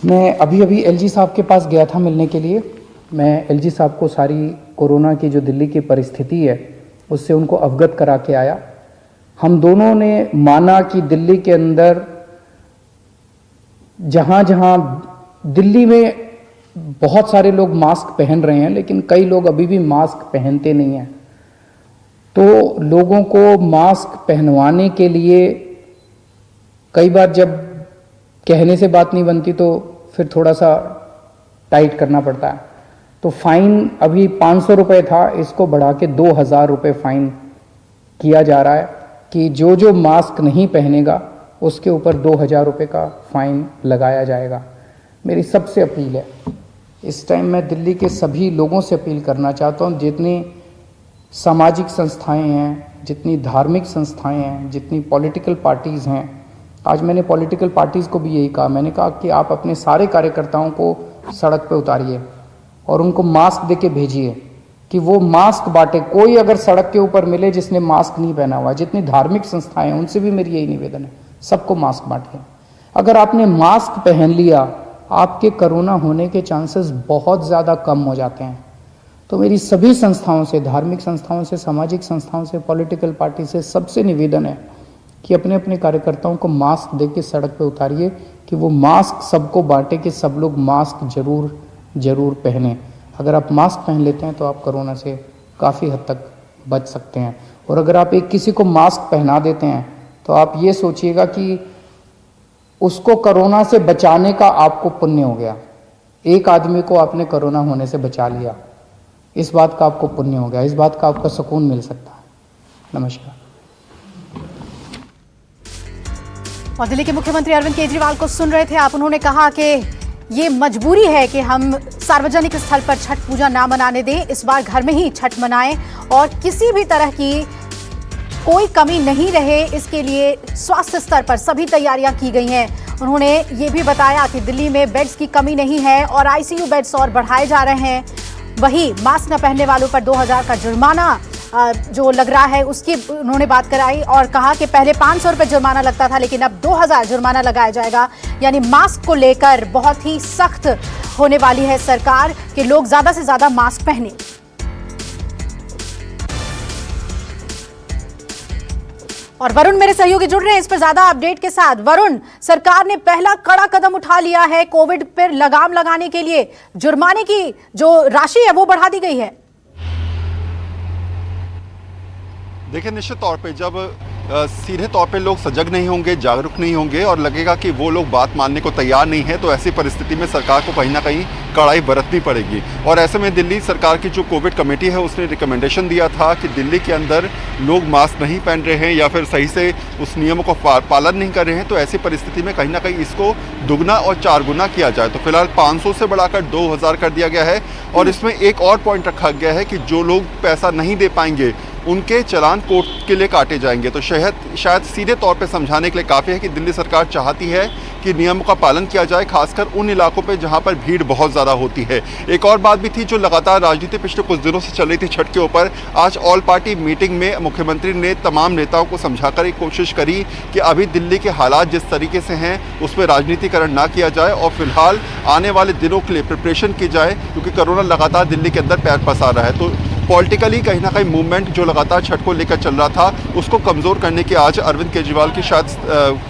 मैं अभी एलजी साहब के पास गया था मिलने के लिए। मैं एलजी साहब को सारी कोरोना की जो दिल्ली की परिस्थिति है उससे उनको अवगत करा के आया। हम दोनों ने माना कि दिल्ली के अंदर जहाँ जहाँ दिल्ली में बहुत सारे लोग मास्क पहन रहे हैं, लेकिन कई लोग अभी भी मास्क पहनते नहीं हैं। तो लोगों को मास्क पहनवाने के लिए कई बार जब कहने से बात नहीं बनती तो फिर थोड़ा सा टाइट करना पड़ता है। तो फाइन अभी 500 रुपये था, इसको बढ़ा के 2000 रुपये फाइन किया जा रहा है कि जो जो मास्क नहीं पहनेगा उसके ऊपर 2000 रुपये का फाइन लगाया जाएगा। मेरी सबसे अपील है, इस टाइम मैं दिल्ली के सभी लोगों से अपील करना चाहता हूँ, जितनी सामाजिक संस्थाएं हैं, जितनी धार्मिक संस्थाएं हैं, जितनी पॉलिटिकल पार्टीज़ हैं। आज मैंने पॉलिटिकल पार्टीज़ को भी यही कहा, मैंने कहा कि आप अपने सारे कार्यकर्ताओं को सड़क पे उतारिए और उनको मास्क दे के भेजिए कि वो मास्क बांटे। कोई अगर सड़क के ऊपर मिले जिसने मास्क नहीं पहना हुआ, जितनी धार्मिक संस्थाएं हैं उनसे भी मेरी यही निवेदन है, सबको मास्क बांटिए। अगर आपने मास्क पहन लिया, आपके कोरोना होने के चांसेस बहुत ज़्यादा कम हो जाते हैं। तो मेरी सभी संस्थाओं से, धार्मिक संस्थाओं से, सामाजिक संस्थाओं से, पॉलिटिकल पार्टी से सबसे निवेदन है कि अपने अपने कार्यकर्ताओं को मास्क दे के सड़क पे उतारिए कि वो मास्क सबको बांटे कि सब लोग मास्क जरूर पहने। अगर आप मास्क पहन लेते हैं तो आप कोरोना से काफ़ी हद तक बच सकते हैं। और अगर आप एक किसी को मास्क पहना देते हैं तो आप ये सोचिएगा कि उसको कोरोना से बचाने का आपको पुण्य हो गया। एक आदमी को आपने कोरोना होने से बचा लिया, इस बात का आपको पुण्य हो गया, इस बात का आपको सुकून मिल सकता है। नमस्कार। और दिल्ली के मुख्यमंत्री अरविंद केजरीवाल को सुन रहे थे आप। उन्होंने कहा कि ये मजबूरी है कि हम सार्वजनिक स्थल पर छठ पूजा ना मनाने दें, इस बार घर में ही छठ मनाएं और किसी भी तरह की कोई कमी नहीं रहे, इसके लिए स्वास्थ्य स्तर पर सभी तैयारियां की गई हैं। उन्होंने ये भी बताया कि दिल्ली में बेड्स की कमी नहीं है और आईसीयू बेड्स और बढ़ाए जा रहे हैं। वही मास्क न पहनने वालों पर 2000 का जुर्माना जो लग रहा है उसकी उन्होंने बात कराई और कहा कि पहले 500 रुपये जुर्माना लगता था, लेकिन अब 2000 जुर्माना लगाया जाएगा। यानी मास्क को लेकर बहुत ही सख्त होने वाली है सरकार कि लोग ज्यादा से ज्यादा मास्क पहने। और वरुण मेरे सहयोगी जुड़ रहे हैं इस पर ज्यादा अपडेट के साथ। वरुण, सरकार ने पहला कड़ा कदम उठा लिया है कोविड पर लगाम लगाने के लिए, जुर्माने की जो राशि है वो बढ़ा दी गई है। देखिए, निश्चित तौर पे जब सीधे तौर पे लोग सजग नहीं होंगे, जागरूक नहीं होंगे और लगेगा कि वो लोग बात मानने को तैयार नहीं है, तो ऐसी परिस्थिति में सरकार को कहीं ना कहीं कड़ाई बरतनी पड़ेगी। और ऐसे में दिल्ली सरकार की जो कोविड कमेटी है उसने रिकमेंडेशन दिया था कि दिल्ली के अंदर लोग मास्क नहीं पहन रहे हैं या फिर सही से उस नियमों को पालन नहीं कर रहे हैं, तो ऐसी परिस्थिति में कहीं ना कहीं इसको दुगना और 4 गुना किया जाए। तो फिलहाल 500 से बढ़ाकर 2000 कर दिया गया है। और इसमें एक और पॉइंट रखा गया है कि जो लोग पैसा नहीं दे पाएंगे उनके चालान कोर्ट के लिए काटे जाएंगे। तो शायद सीधे तौर पे समझाने के लिए काफ़ी है कि दिल्ली सरकार चाहती है कि नियमों का पालन किया जाए, खासकर उन इलाकों पे जहां पर भीड़ बहुत ज़्यादा होती है। एक और बात भी थी जो लगातार राजनीति पिछले कुछ दिनों से चल रही थी छठ के ऊपर। आज ऑल पार्टी मीटिंग में मुख्यमंत्री ने तमाम नेताओं को समझाकर एक कोशिश करी कि अभी दिल्ली के हालात जिस तरीके से हैं उसमें राजनीतिकरण ना किया जाए और फिलहाल आने वाले दिनों के लिए प्रिपरेशन की जाए, क्योंकि कोरोना लगातार दिल्ली के अंदर पैर पसार रहा है। तो पॉलिटिकली कहीं ना कहीं मूवमेंट जो लगातार छठ को लेकर चल रहा था उसको कमज़ोर करने के आज अरविंद केजरीवाल की शायद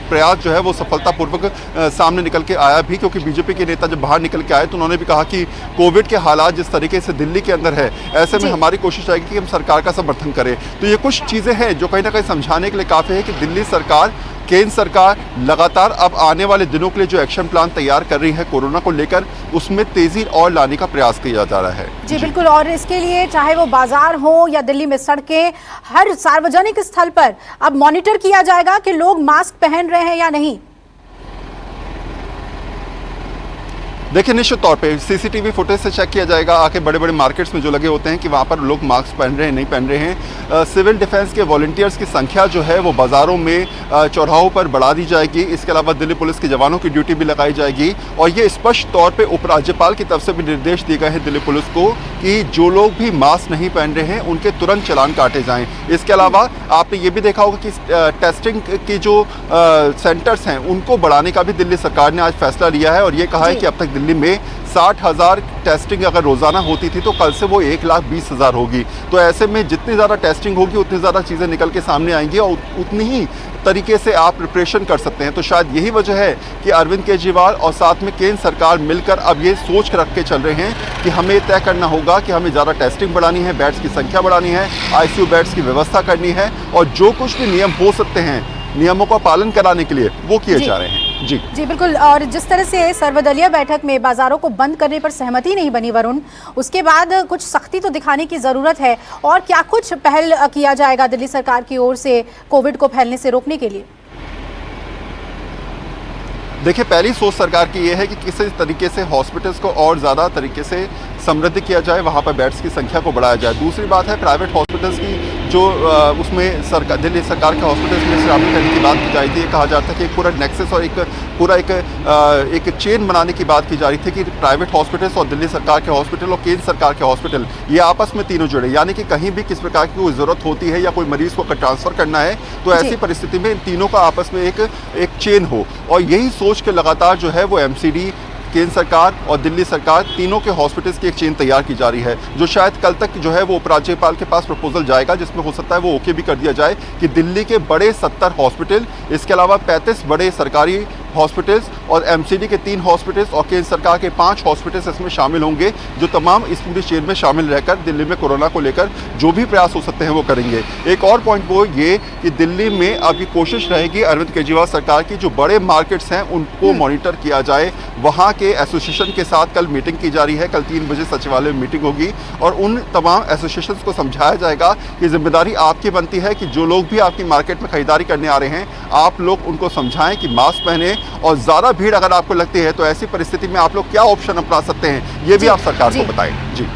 प्रयास जो है वो सफलतापूर्वक सामने निकल के आया भी, क्योंकि बीजेपी के नेता जब बाहर निकल के आए तो उन्होंने भी कहा कि कोविड के हालात जिस तरीके से दिल्ली के अंदर है, ऐसे में हमारी कोशिश रहेगी कि हम सरकार का समर्थन करें। तो ये कुछ चीज़ें हैं जो कहीं ना कहीं समझाने के लिए काफ़ी है कि दिल्ली सरकार, केंद्र सरकार लगातार अब आने वाले दिनों के लिए जो एक्शन प्लान तैयार कर रही है कोरोना को लेकर, उसमें तेजी और लाने का प्रयास किया जा रहा है। जी बिल्कुल। और इसके लिए चाहे वो बाजार हो या दिल्ली में सड़कें, हर सार्वजनिक स्थल पर अब मॉनिटर किया जाएगा कि लोग मास्क पहन रहे हैं या नहीं। देखिए निश्चित तौर पे सीसीटीवी फुटेज से चेक किया जाएगा, आके बड़े बड़े मार्केट्स में जो लगे होते हैं कि वहाँ पर लोग मास्क पहन रहे हैं नहीं पहन रहे हैं। सिविल डिफेंस के वॉलंटियर्स की संख्या जो है वो बाज़ारों में चौराहों पर बढ़ा दी जाएगी। इसके अलावा दिल्ली पुलिस के जवानों की ड्यूटी भी लगाई जाएगी और ये स्पष्ट तौर पर उपराज्यपाल की तरफ से भी निर्देश दिए गए हैं दिल्ली पुलिस को कि जो लोग भी मास्क नहीं पहन रहे हैं उनके तुरंत चालान काटे जाएँ। इसके अलावा आपने ये भी देखा होगा कि टेस्टिंग की जो सेंटर्स हैं उनको बढ़ाने का भी दिल्ली सरकार ने आज फैसला लिया है और ये कहा है कि अब तक दिल्ली में 60,000 टेस्टिंग अगर रोज़ाना होती थी तो कल से वो 1,20,000 होगी। तो ऐसे में जितनी ज़्यादा टेस्टिंग होगी उतनी ज़्यादा चीज़ें निकल के सामने आएंगी और उतनी ही तरीके से आप प्रिपरेशन कर सकते हैं। तो शायद यही वजह है कि अरविंद केजरीवाल और साथ में केंद्र सरकार मिलकर अब ये सोच रख के चल रहे हैं कि हमें तय करना होगा कि हमें ज़्यादा टेस्टिंग बढ़ानी है, बेड्स की संख्या बढ़ानी है, ICU बेड्स की व्यवस्था करनी है और जो कुछ भी नियम हो सकते हैं नियमों का पालन कराने के लिए वो किए जा रहे हैं। जी बिल्कुल। और जिस तरह से सर्वदलीय बैठक में बाजारों को बंद करने पर सहमति नहीं बनी वरुण, उसके बाद कुछ सख्ती तो दिखाने की जरूरत है और क्या कुछ पहल किया जाएगा दिल्ली सरकार की ओर से कोविड को फैलने से रोकने के लिए? देखिए पहली सोच सरकार की ये है कि किसी तरीके से हॉस्पिटल्स को और ज़्यादा तरीके से समृद्ध किया जाए, वहाँ पर बेड्स की संख्या को बढ़ाया जाए। दूसरी बात है प्राइवेट हॉस्पिटल्स की जो उसमें सरकार दिल्ली सरकार के हॉस्पिटल्स में शामिल करने की बात की जा रही थी। ये कहा जाता है कि एक पूरा नेक्सस और एक चेन बनाने की बात की जा रही थी कि प्राइवेट हॉस्पिटल्स और दिल्ली सरकार के हॉस्पिटल और केंद्र सरकार के हॉस्पिटल ये आपस में तीनों जुड़े, यानी कि कहीं भी किस प्रकार की कोई ज़रूरत होती है या कोई मरीज़ को ट्रांसफ़र करना है तो ऐसी परिस्थिति में इन तीनों का आपस में एक चेन हो। और यही सोच के लगातार जो है वो MCD, केंद्र सरकार और दिल्ली सरकार तीनों के हॉस्पिटल्स की एक चेन तैयार की जा रही है जो शायद कल तक जो है वो उपराज्यपाल के पास प्रपोजल जाएगा जिसमें हो सकता है वो ओके भी कर दिया जाए कि दिल्ली के बड़े 70 हॉस्पिटल, इसके अलावा 35 बड़े सरकारी हॉस्पिटल्स और MCD के 3 हॉस्पिटल्स और केंद्र सरकार के 5 हॉस्पिटल्स इसमें शामिल होंगे जो तमाम इस पूरी चेन में शामिल रहकर दिल्ली में कोरोना को लेकर जो भी प्रयास हो सकते हैं वो करेंगे। एक और पॉइंट वो ये कि दिल्ली में अब ये कोशिश रहेगी अरविंद केजरीवाल सरकार की जो बड़े मार्केट्स हैं उनको मॉनिटर किया जाए। वहाँ के एसोसिएशन के साथ कल मीटिंग की जा रही है, कल 3 बजे सचिवालय में मीटिंग होगी और उन तमाम एसोसिएशंस को समझाया जाएगा कि जिम्मेदारी आपकी बनती है कि जो लोग भी आपकी मार्केट में खरीदारी करने आ रहे हैं आप लोग उनको समझाएं कि मास्क पहने और ज़्यादा भीड़ अगर आपको लगती है तो ऐसी परिस्थिति में आप लोग क्या ऑप्शन अपना सकते हैं ये भी आप सरकार को बताएं। जी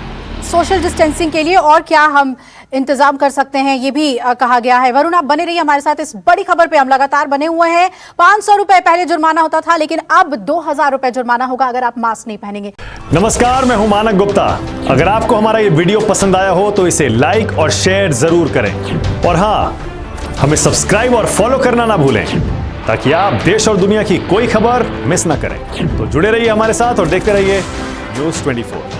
सोशल डिस्टेंसिंग के लिए और क्या हम इंतजाम कर सकते हैं ये भी कहा गया है। वरुण आप बने रहिए हमारे साथ, इस बड़ी खबर पे हम लगातार बने हुए हैं। 500 रुपए पहले जुर्माना होता था लेकिन अब 2000 रुपए जुर्माना होगा अगर आप मास्क नहीं पहनेंगे। नमस्कार, मैं हूं मानक गुप्ता। अगर आपको हमारा ये वीडियो पसंद आया हो तो इसे लाइक और शेयर जरूर करें और हाँ, हमें सब्सक्राइब और फॉलो करना ना भूलें ताकि आप देश और दुनिया की कोई खबर मिस ना करें। तो जुड़े रहिए हमारे साथ और देखते रहिए News 24।